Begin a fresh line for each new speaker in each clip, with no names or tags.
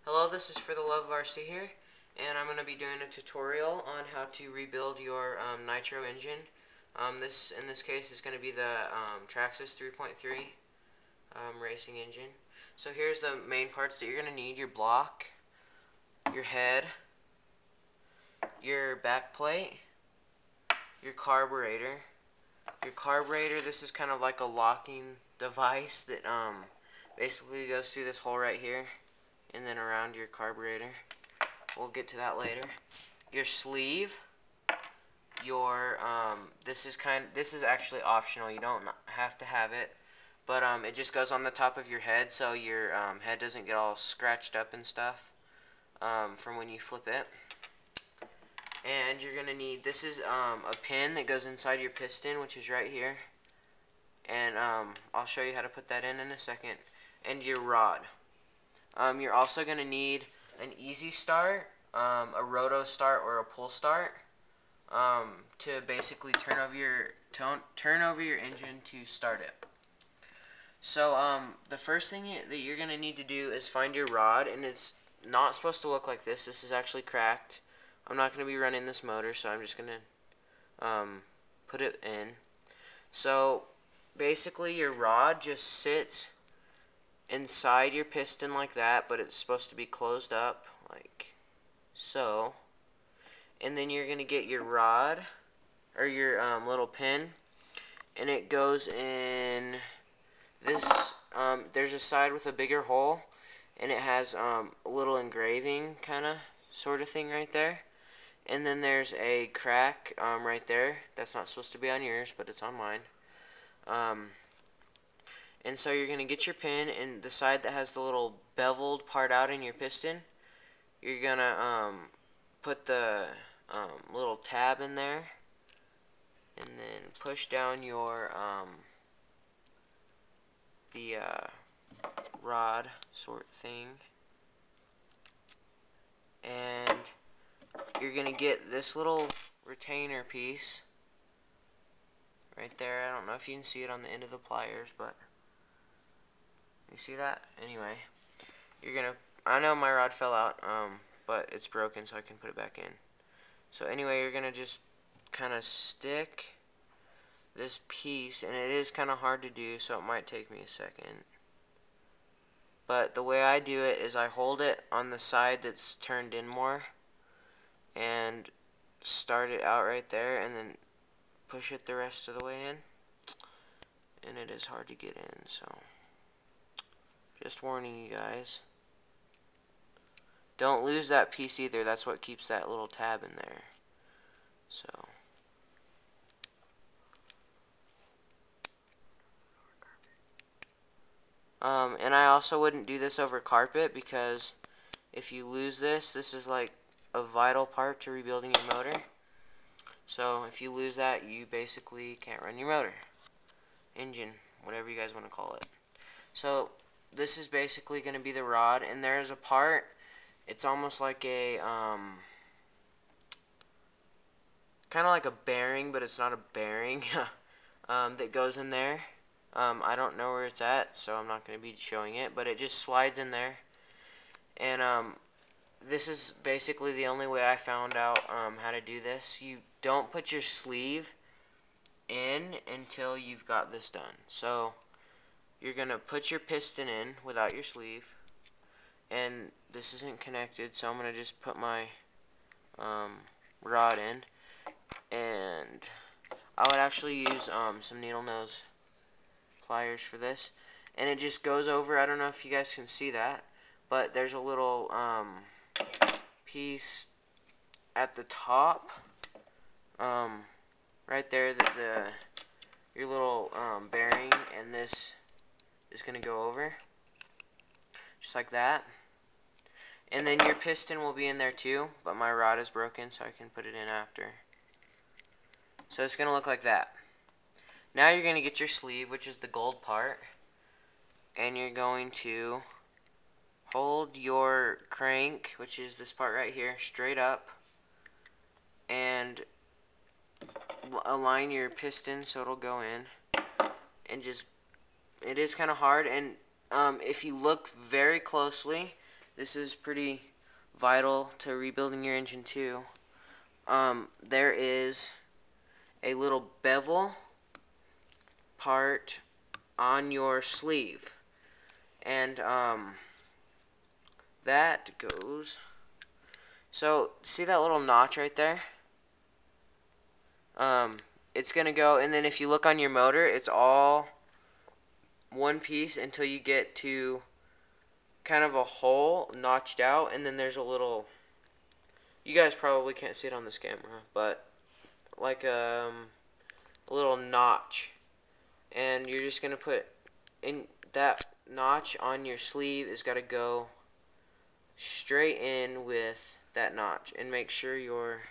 Hello, this is 4THELUVOFRC here, and I'm going to be doing a tutorial on how to rebuild your nitro engine. In this case, is going to be the Traxxas 3.3 racing engine. So here's the main parts that you're going to need: your block, your head, your back plate, your carburetor. Your carburetor, this is kind of like a locking device that basically goes through this hole right here and then around your carburetor. We'll get to that later. Your sleeve, your this is actually optional. You don't have to have it, but it just goes on the top of your head, so your head doesn't get all scratched up and stuff from when you flip it. And you're gonna need, this is a pin that goes inside your piston, which is right here, and I'll show you how to put that in a second. And your rod. You're also gonna need an easy start, a roto start, or a pull start to basically turn over your engine to start it. So the first thing that you're gonna need to do is find your rod, and it's not supposed to look like this. This is actually cracked. I'm not going to be running this motor, so I'm just going to put it in. So basically your rod just sits inside your piston like that, but it's supposed to be closed up like so. And then you're going to get your rod, or your little pin, and it goes in this, there's a side with a bigger hole, and it has a little engraving kind of sort of thing right there. And then there's a crack right there. That's not supposed to be on yours, but it's on mine. And so you're going to get your pin, and the side that has the little beveled part out in your piston, you're going to put the little tab in there, and then push down your the rod sort thing. And you're going to get this little retainer piece right there. I don't know if you can see it on the end of the pliers, but you see that? Anyway, you're going to, I know my rod fell out, but it's broken, so I can put it back in. So anyway, you're going to just kind of stick this piece, and it is kind of hard to do, so it might take me a second. But the way I do it is I hold it on the side that's turned in more, and start it out right there, and then push it the rest of the way in. And it is hard to get in, so just warning you guys. Don't lose that piece either. That's what keeps that little tab in there. So and I also wouldn't do this over carpet, because if you lose this, this is like a vital part to rebuilding your motor. So if you lose that, you basically can't run your motor, engine, whatever you guys want to call it. So this is basically going to be the rod, and there is a part, it's almost like a kind of like a bearing, but it's not a bearing, that goes in there. I don't know where it's at, so I'm not going to be showing it, but it just slides in there. And this is basically the only way I found out how to do this. You don't put your sleeve in until you've got this done. So you're going to put your piston in without your sleeve, and this isn't connected, so I'm going to just put my rod in, and I would actually use some needle nose pliers for this, and it just goes over. I don't know if you guys can see that, but there's a little piece at the top right there that your little bearing, and this is going to go over just like that. And then your piston will be in there too, but my rod is broken, so I can put it in after. So it's going to look like that. Now you're going to get your sleeve, which is the gold part, and you're going to hold your crank, which is this part right here, straight up, and align your piston so it'll go in, and just, it is kind of hard, and if you look very closely, this is pretty vital to rebuilding your engine too. There is a little bevel part on your sleeve, and that goes, so see that little notch right there? It's gonna go, and then if you look on your motor, it's all one piece until you get to kind of a hole notched out, and then there's a little, you guys probably can't see it on this camera, but like a little notch, and you're just gonna put in that notch on your sleeve is got to go straight in with that notch, and make sure your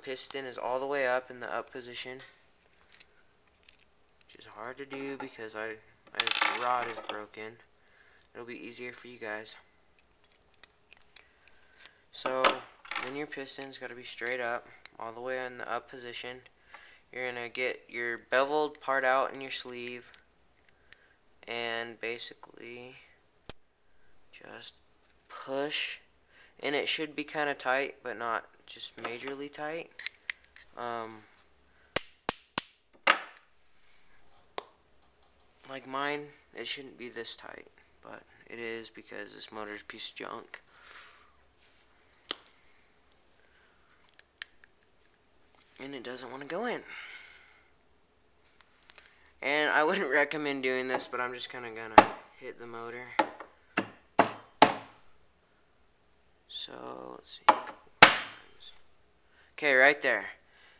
piston is all the way up in the up position, which is hard to do because my rod is broken. It'll be easier for you guys. So then your piston's got to be straight up, all the way in the up position. You're going to get your beveled part out in your sleeve, and basically just push, and it should be kind of tight, but not just majorly tight. Like mine, it shouldn't be this tight, but it is because this motor's a piece of junk. And it doesn't want to go in. And I wouldn't recommend doing this, but I'm just kind of going to hit the motor. So, let's see. Okay, right there.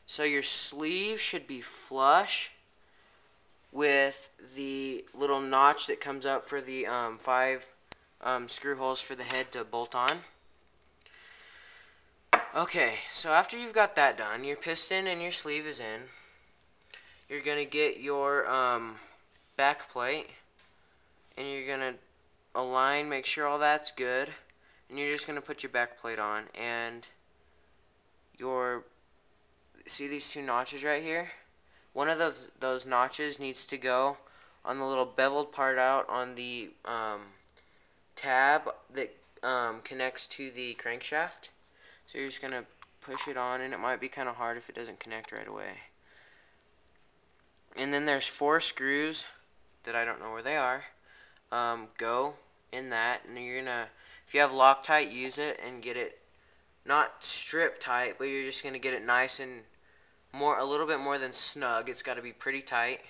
So your sleeve should be flush with the little notch that comes up for the 5 screw holes for the head to bolt on. Okay, so after you've got that done, your piston and your sleeve is in. You're going to get your back plate, and you're going to align, make sure all that's good, and you're just going to put your back plate on. And see these 2 notches right here? One of those notches needs to go on the little beveled part out on the tab that connects to the crankshaft. So you're just going to push it on, and it might be kind of hard if it doesn't connect right away. And then there's 4 screws that I don't know where they are. Go in that, and you're going to, if you have Loctite, use it and get it not strip tight, but you're just going to get it nice and a little bit more than snug. It's got to be pretty tight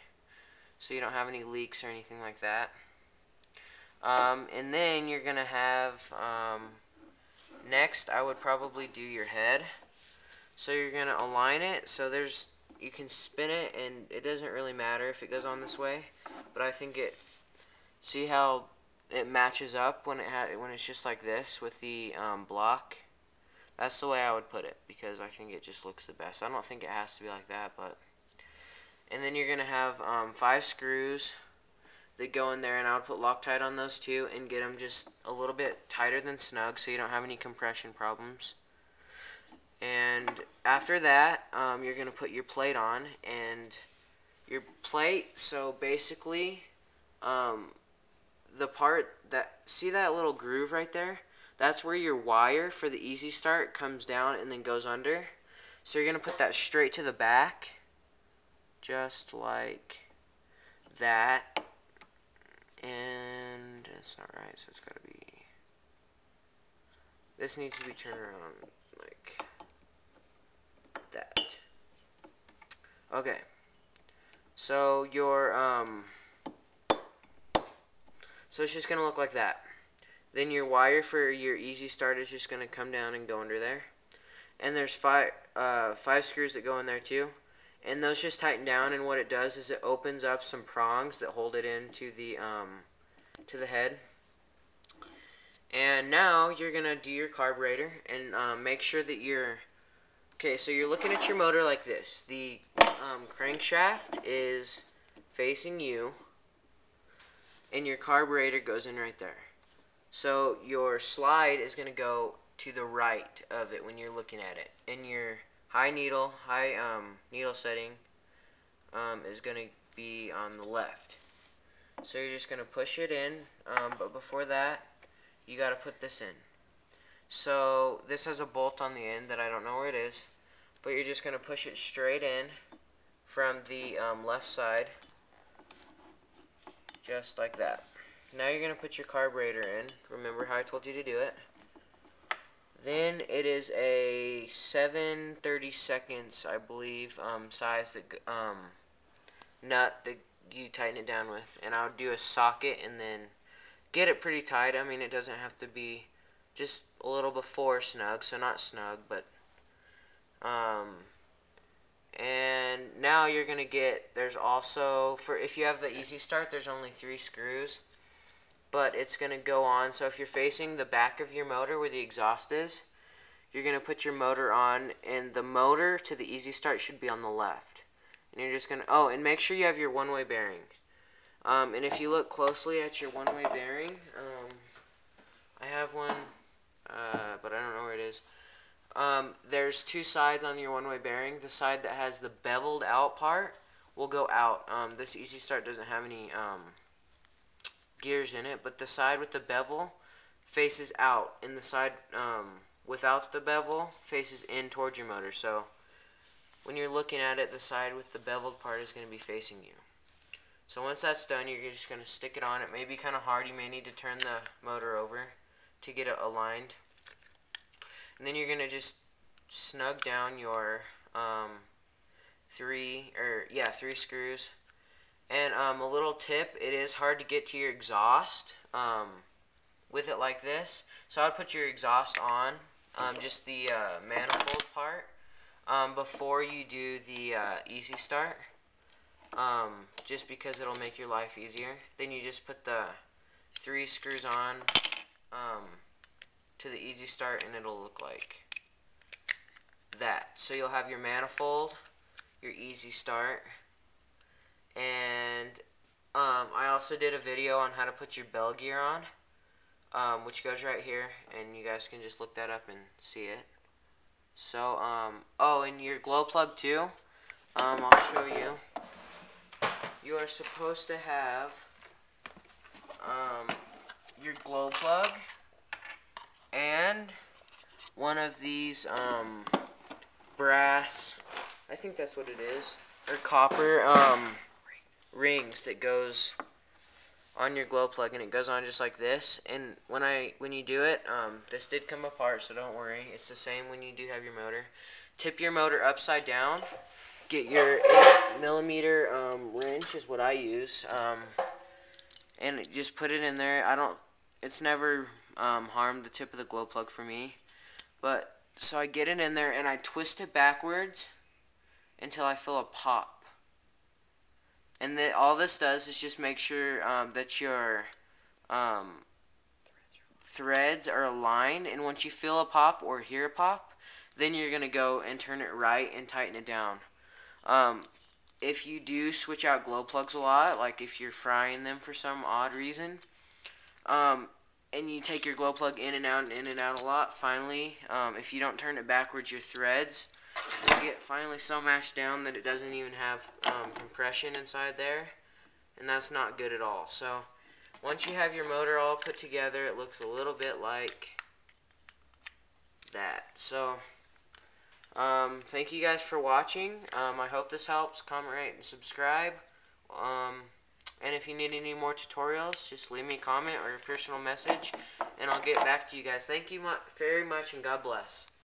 so you don't have any leaks or anything like that. And then you're going to have, next I would probably do your head. So you're going to align it so you can spin it, and it doesn't really matter if it goes on this way, but I think see how it matches up when it's just like this with the block. That's the way I would put it, because I think it just looks the best. I don't think it has to be like that, but. And then you're going to have 5 screws that go in there, and I would put Loctite on those too and get them just a little bit tighter than snug so you don't have any compression problems. And after that, you're going to put your plate on, and your plate, so basically the part see that little groove right there? That's where your wire for the Easy Start comes down and then goes under. So you're going to put that straight to the back, just like that. And it's not right, so it's got to be, this needs to be turned around like that. Okay. So so it's just going to look like that. Then your wire for your Easy Start is just going to come down and go under there. And there's 5 screws that go in there too. And those just tighten down, and what it does is it opens up some prongs that hold it into the head. And now you're going to do your carburetor, and make sure that okay, so you're looking at your motor like this. The crankshaft is facing you, and your carburetor goes in right there. So your slide is going to go to the right of it when you're looking at it, and your high needle setting is going to be on the left. So you're just going to push it in, but before that, you got to put this in. So this has a bolt on the end that I don't know where it is, but you're just going to push it straight in from the left side, just like that. Now you're going to put your carburetor in. Remember how I told you to do it. Then it is a 7/32, I believe, size that nut that you tighten it down with. And I'll do a socket and then get it pretty tight. I mean, it doesn't have to be just a little before snug, so not snug, but and now you're gonna get, there's also, for if you have the Easy Start, there's only 3 screws, but it's gonna go on. So if you're facing the back of your motor where the exhaust is, you're gonna put your motor on, and the motor to the Easy Start should be on the left. And you're just gonna, oh, and make sure you have your one-way bearing. And if you look closely at your one-way bearing, I have one, but I don't know where it is. There's 2 sides on your one-way bearing. The side that has the beveled out part will go out. This Easy Start doesn't have any gears in it, but the side with the bevel faces out, and the side without the bevel faces in towards your motor. So when you're looking at it, the side with the beveled part is going to be facing you. So once that's done, you're just going to stick it on. It may be kind of hard. You may need to turn the motor over to get it aligned. And then you're going to just snug down your 3 screws. And a little tip, it is hard to get to your exhaust with it like this. So I'd put your exhaust on, just the manifold part, before you do the Easy Start. Just because it'll make your life easier. Then you just put the 3 screws on to the Easy Start, and it'll look like that. So you'll have your manifold, your Easy Start, and I also did a video on how to put your bell gear on, which goes right here, and you guys can just look that up and see it. So oh, and your glow plug too, I'll show you. You are supposed to have your glow plug and one of these brass, I think that's what it is, or copper rings that goes on your glow plug, and it goes on just like this. And when you do it, this did come apart, so don't worry. It's the same when you do have your motor. Tip your motor upside down. Get your 8mm wrench is what I use, and just put it in there. It's never harmed the tip of the glow plug for me, but so I get it in there and I twist it backwards until I feel a pop. And then all this does is just make sure that your threads are aligned, and once you feel a pop or hear a pop, then you're gonna go and turn it right and tighten it down. If you do switch out glow plugs a lot, like if you're frying them for some odd reason, and you take your glow plug in and out a lot, finally, if you don't turn it backwards, your threads will get finally so mashed down that it doesn't even have compression inside there, and that's not good at all. So once you have your motor all put together, it looks a little bit like that. So thank you guys for watching. I hope this helps. Comment, rate, and subscribe. And if you need any more tutorials, just leave me a comment or a personal message, and I'll get back to you guys. Thank you very much, and God bless.